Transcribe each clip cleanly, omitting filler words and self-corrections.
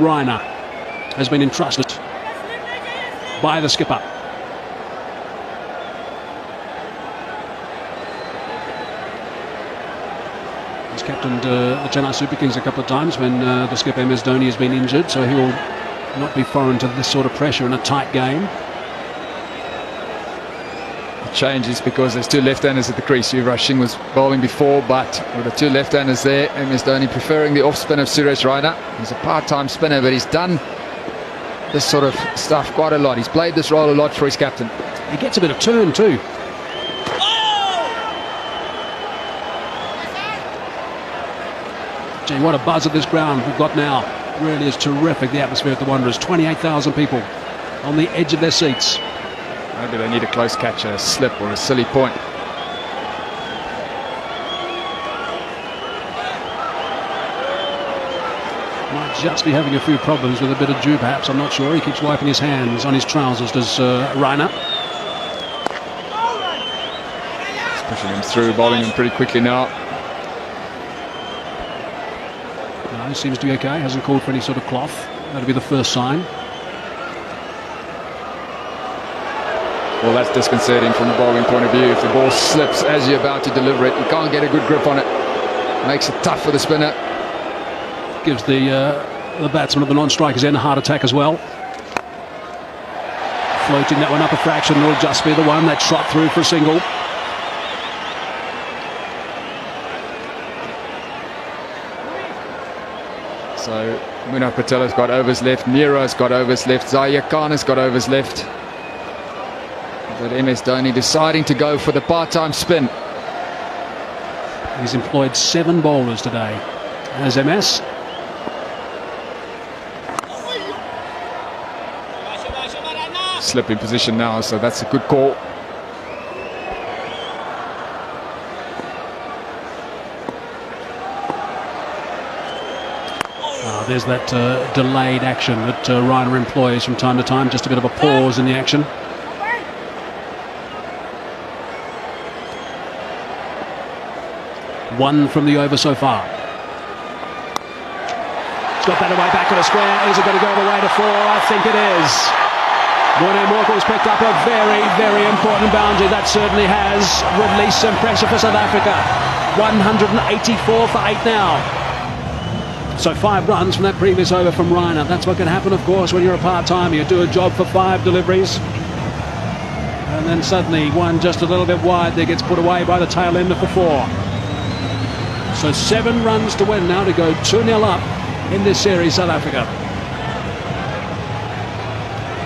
Reiner has been entrusted by the skipper. He's captained the Chennai Super Kings a couple of times when the skipper MS Dhoni has been injured, so he will not be foreign to this sort of pressure in a tight game. The change is because there's two left-handers at the crease. Yuvraj Singh was bowling before, but with the two left-handers there, MS Dhoni preferring the off-spin of Suresh Raina. He's a part-time spinner, but he's done this sort of stuff quite a lot. He's played this role a lot for his captain. He gets a bit of turn too. Gee, what a buzz at this ground we've got now. Really is terrific, the atmosphere at the Wanderers. 28,000 people on the edge of their seats. Maybe they need a close catch, a slip or a silly point. Might just be having a few problems with a bit of dew perhaps, I'm not sure. He keeps wiping his hands on his trousers, does Reiner. He's pushing him through, bowling him pretty quickly now. No, he seems to be okay, hasn't called for any sort of cloth. That'll be the first sign. Well, that's disconcerting from the bowling point of view. If the ball slips as you're about to deliver it, you can't get a good grip on it. Makes it tough for the spinner. Gives the batsman of the non-strikers end a heart attack as well. Floating that one up a fraction, will just be the one that shot through for a single. So Munaf Patel has got overs left, Nero's got overs left, Zaire Khan has got overs left. But MS Dhoni deciding to go for the part-time spin. He's employed 7 bowlers today as MS. Slip in position now, so that's a good call. There's that delayed action that Reiner employs from time to time, just a bit of a pause in the action. One from the over so far. He's got that away back at a square. Is it going to go all the way to 4? I think it is. Morne Morkel's picked up a very, very important boundary. That certainly has released some pressure for South Africa. 184 for 8 now. So 5 runs from that previous over from Reiner. That's what can happen, of course, when you're a part-timer. You do a job for 5 deliveries. And then suddenly one just a little bit wide there gets put away by the tail ender for 4. So 7 runs to win now to go 2-0 up in this series, South Africa.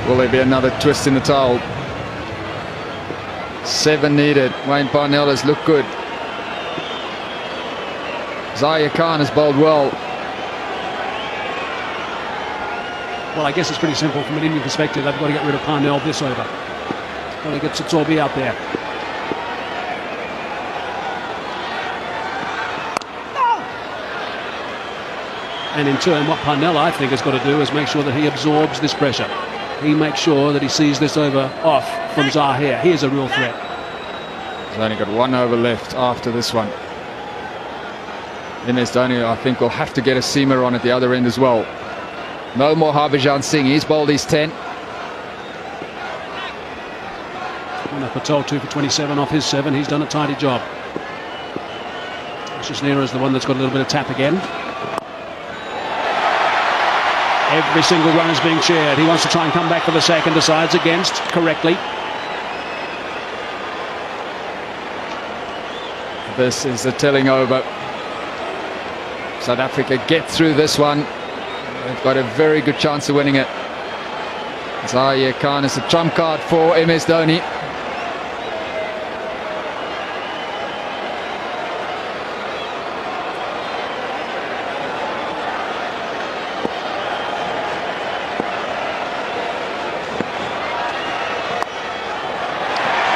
Will there be another twist in the towel? 7 needed. Wayne Parnell has looked good. Zaire Khan has bowled well. Well, I guess it's pretty simple from an Indian perspective. They've got to get rid of Parnell this over. Got to get Sitsorbi out there. And in turn, what Parnell, I think, has got to do is make sure that he absorbs this pressure. He makes sure that he sees this over off from Zahir. He is a real threat. He's only got 1 over left after this one. MS Dhoni, I think, will have to get a seamer on at the other end as well. No more Harbhajan Singh. He's bowled his 10. Munaf Patel 2 for 27 off his 7. He's done a tidy job. Nero is the one that's got a little bit of tap again. Every single run is being cheered. He wants to try and come back for the second. Decides against correctly. This is a telling over. South Africa get through this one. They've got a very good chance of winning it. Zaire Khan is a trump card for MS Dhoni.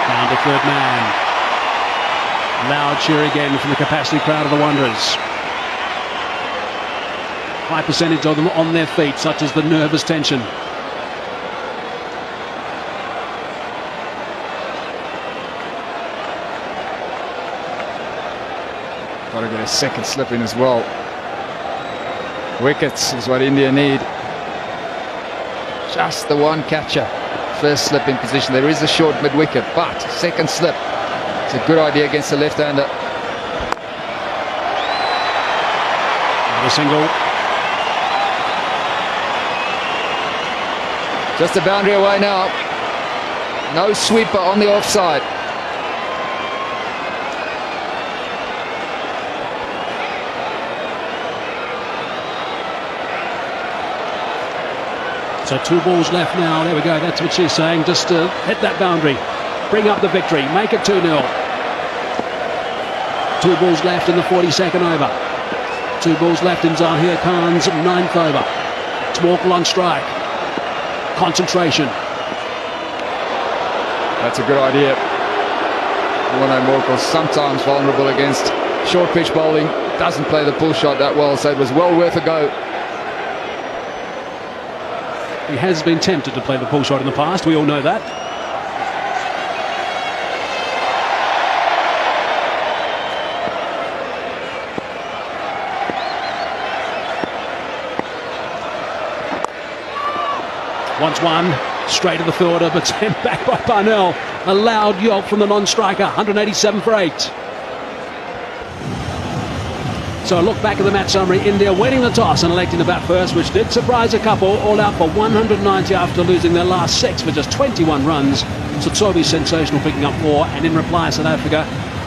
Down to 3rd man. Loud cheer again from the capacity crowd of the Wanderers. High percentage of them on their feet, such as the nervous tension. Got to get a second slip in as well. Wickets is what India need. just the one catcher. First slip in position. There is a short mid-wicket, but second slip. It's a good idea against the left-hander. A single. Just a boundary away now. No sweeper on the offside. So 2 balls left now. There we go. That's what she's saying. Just hit that boundary. Bring up the victory. Make it 2-0. 2 balls left in the 42nd over. 2 balls left in Zahir Khan's 9th over. It's Morkel on strike. Concentration. That's a good idea. Dhoni Morkel's sometimes vulnerable against short pitch bowling. Doesn't play the pull shot that well, so it was well worth a go. He has been tempted to play the pull shot in the past. We all know that. Once one, straight to the fielder, but sent back by Parnell. A loud yelp from the non-striker, 187 for 8. So a look back at the match summary. India winning the toss and electing to bat first, which did surprise a couple, all out for 190 after losing their last 6 for just 21 runs. Sotsobi sensational, picking up 4, and in reply South Africa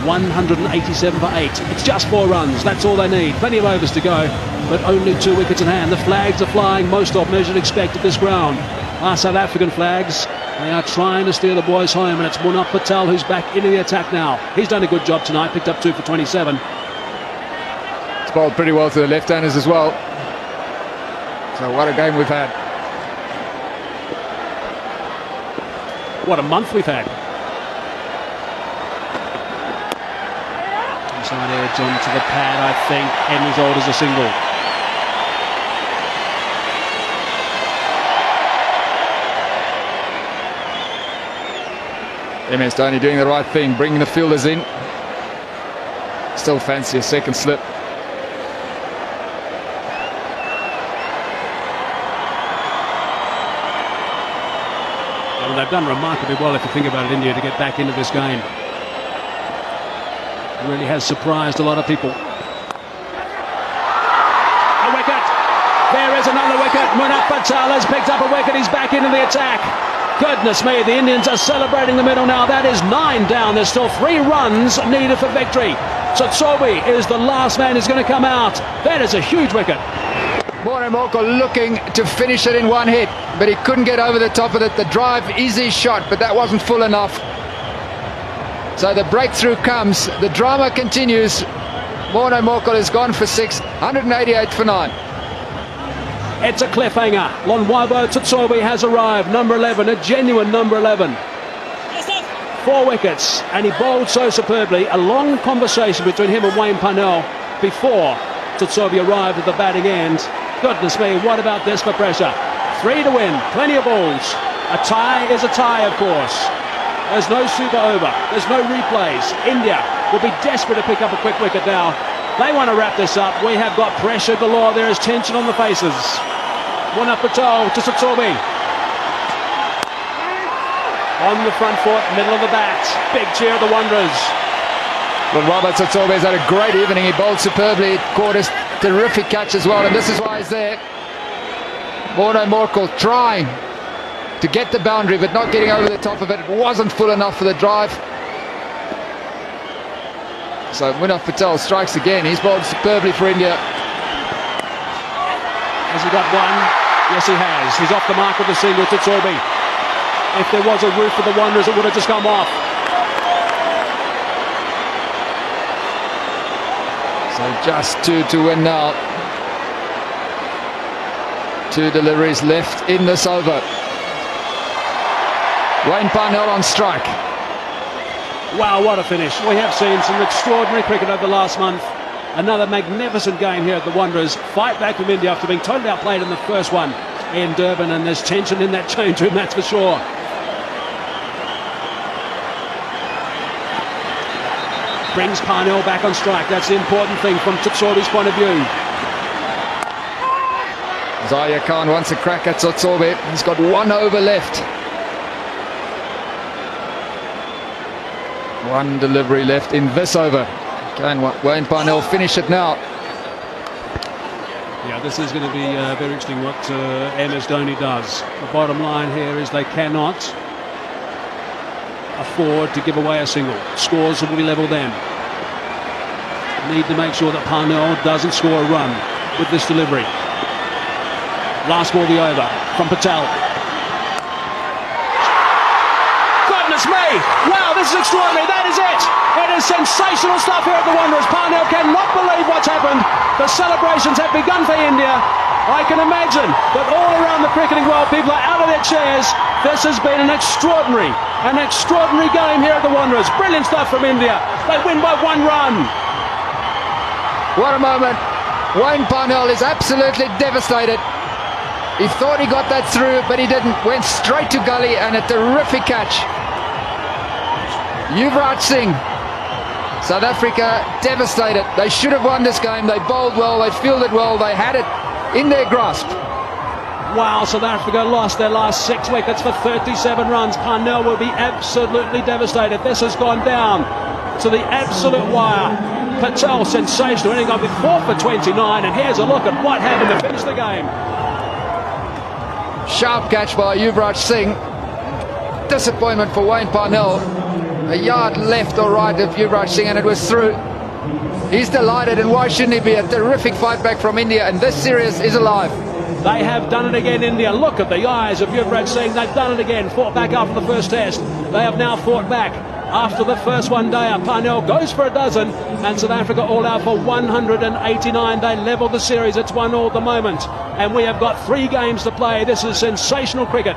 187 for 8. It's just 4 runs, that's all they need. Plenty of overs to go, but only 2 wickets in hand. The flags are flying, most of them as you'd expect at this ground. Our South African flags, they are trying to steer the boys home, and it's Munaf Patel who's back into the attack now. He's done a good job tonight, picked up 2 for 27. It's bowled pretty well to the left-handers as well. So what a game we've had. What a month we've had. Inside edge onto the pad, I think, end result is a single. MS Dhoni doing the right thing, bringing the fielders in. Still fancy a second slip. Well, they've done remarkably well, if you think about it, India, to get back into this game. It really has surprised a lot of people. A wicket! There is another wicket. Munaf Patel has picked up a wicket. He's back into the attack. Goodness me, the Indians are celebrating the middle now. That is 9 down. There's still 3 runs needed for victory. Sotsobi is the last man who's going to come out. That is a huge wicket. Dhoni Morkel looking to finish it in one hit, but he couldn't get over the top of it. The drive is his shot, but that wasn't full enough. So the breakthrough comes. The drama continues. Dhoni Morkel has gone for 6, 188 for 9. It's a cliffhanger. Lonwabo Tsotsobi has arrived, number 11, a genuine number 11. 4 wickets, and he bowled so superbly. A long conversation between him and Wayne Parnell before Tsotsobi arrived at the batting end. Goodness me, what about this for pressure? 3 to win, plenty of balls. A tie is a tie, of course. There's no super over, there's no replays. India will be desperate to pick up a quick wicket now. They want to wrap this up. We have got pressure galore. There is tension on the faces. Munaf Patel to Tsotsobi. On the front foot, middle of the bat. Big cheer of the Wanderers. Well, Robert Tsotsobi has had a great evening. He bowled superbly, caught a terrific catch as well, and this is why he's there. Dhoni Morkel trying to get the boundary, but not getting over the top of it. It wasn't full enough for the drive. So Munaf Patel strikes again. He's bowled superbly for India. Has he got one? Yes, he has. He's off the mark with the single, Tsotsobi. If there was a roof for the Wanderers, it would have just come off. So just 2 to win now. 2 deliveries left in this over. Wayne Parnell on strike. Wow, what a finish. We have seen some extraordinary cricket over the last month. Another magnificent game here at the Wanderers. Fight back from India after being totally outplayed in the first one in Durban, and there's tension in that change room, that's for sure. Brings Parnell back on strike. That's the important thing from Tsotsobi's point of view. Zahir Khan wants a crack at Zotsobe. He's got 1 over left. 1 delivery left in this over. Can Wayne Parnell finish it now? Yeah, this is going to be very interesting what MS Dhoni does. The bottom line here is they cannot afford to give away a single. Scores will be level then. Need to make sure that Parnell doesn't score a run with this delivery. Last ball be over from Patel. Goodness me! Wow, this is extraordinary. That is it. It is sensational stuff here at the Wanderers. Parnell cannot believe what's happened. The celebrations have begun for India. I can imagine that all around the cricketing world, people are out of their chairs. This has been an extraordinary game here at the Wanderers. Brilliant stuff from India. They win by 1 run. What a moment. Wayne Parnell is absolutely devastated. He thought he got that through, but he didn't. Went straight to gully, and a terrific catch. Yuvraj Singh, South Africa devastated. They should have won this game. They bowled well, they fielded well, they had it in their grasp. Wow, South Africa lost their last 6 wickets for 37 runs. Parnell will be absolutely devastated. This has gone down to the absolute wire. Patel, sensational, ending up with 4 for 29, and here's a look at what happened to finish the game. Sharp catch by Yuvraj Singh. Disappointment for Wayne Parnell. A yard left or right of Yuvraj Singh, and it was through. He's delighted, and why shouldn't he be? A terrific fight back from India, and this series is alive. They have done it again, India. Look at the eyes of Yuvraj Singh. They've done it again. Fought back after the first test. They have now fought back after the first one-dayer. Parnell goes for a dozen, and South Africa all out for 189. They level the series. It's 1-1 at the moment, and we have got 3 games to play. This is sensational cricket.